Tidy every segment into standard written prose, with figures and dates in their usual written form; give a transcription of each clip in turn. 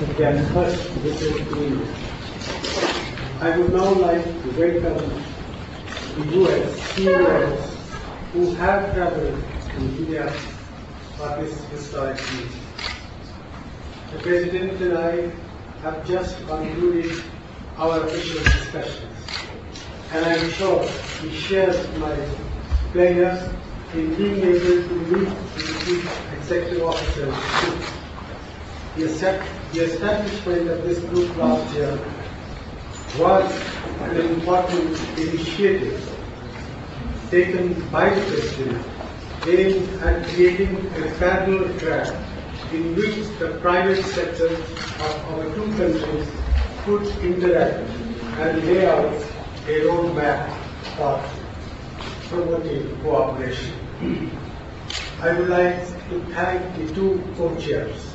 can first visit India. I would now like to welcome the US CEOs who have traveled to India for this historic meeting. The President and I have just concluded our official discussions, and I am sure he shares my pleasure in being able to meet with the Chief Executive Officers. The establishment of this group last year was an important initiative taken by the President aimed at creating a parallel track in which the private sector of our two countries could interact and lay out a roadmap for promoting cooperation. I would like to thank the two co-chairs,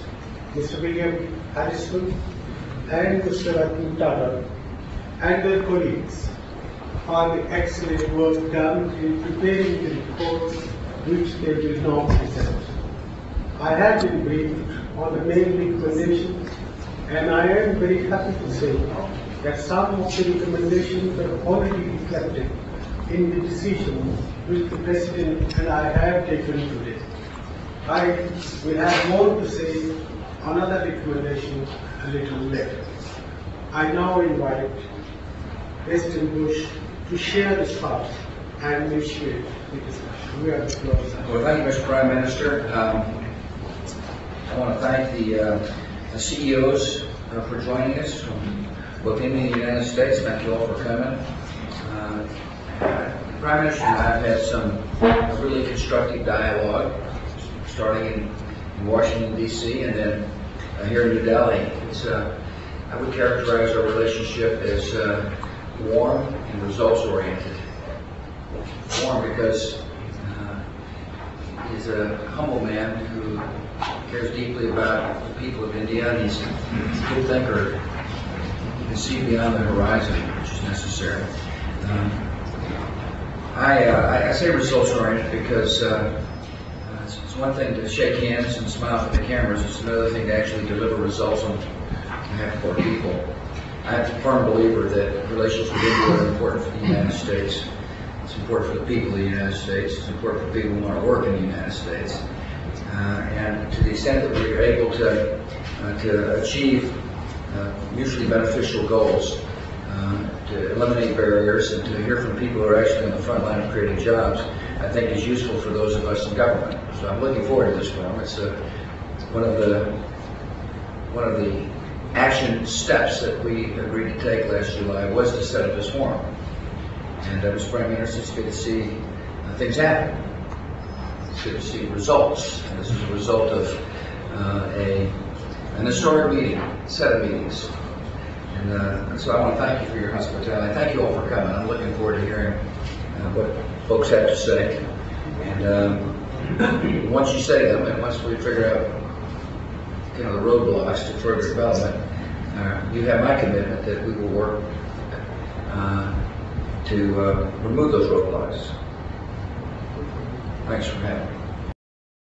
Mr. William Harrison and Mr. Ratan Tata, and their colleagues for the excellent work done in preparing the report which they will now present. I have been briefed on the main recommendations, and I am very happy to say that some of the recommendations are already reflected in the decision which the President and I have taken today. I will have more to say on other recommendations a little later. I now invite President Bush to share his thoughts and initiate the discussion. We are close. Well, thank you, Mr. Prime Minister. I want to thank the CEOs for joining us from both India and the United States. Thank you all for coming. The Prime Minister and I have had some really constructive dialogue, starting in Washington, D.C., and then here in New Delhi. I would characterize our relationship as warm and results-oriented. Warm because he's a humble man who cares deeply about the people of India, and he's a good thinker. He can see beyond the horizon, which is necessary. I say results-oriented because it's one thing to shake hands and smile at the cameras. It's another thing to actually deliver results on behalf of our people. I'm a firm believer that relations with India are important for the United States. It's important for the people of the United States. It's important for people who want to work in the United States. And to the extent that we are able to achieve mutually beneficial goals, to eliminate barriers and to hear from people who are actually on the front line of creating jobs, I think is useful for those of us in government. So I'm looking forward to this forum. It's one of the action steps that we agreed to take last July was to set up this forum. And Mr. Prime Minister, it's good to see things happen. It's good to see results. And this is a result of an historic meeting, set of meetings. And so I want to thank you for your hospitality. Thank you all for coming. I'm looking forward to hearing what folks have to say. And once you say them, and once we figure out the roadblocks to further development, you have my commitment that we will work to remove those roadblocks. Thanks for having me.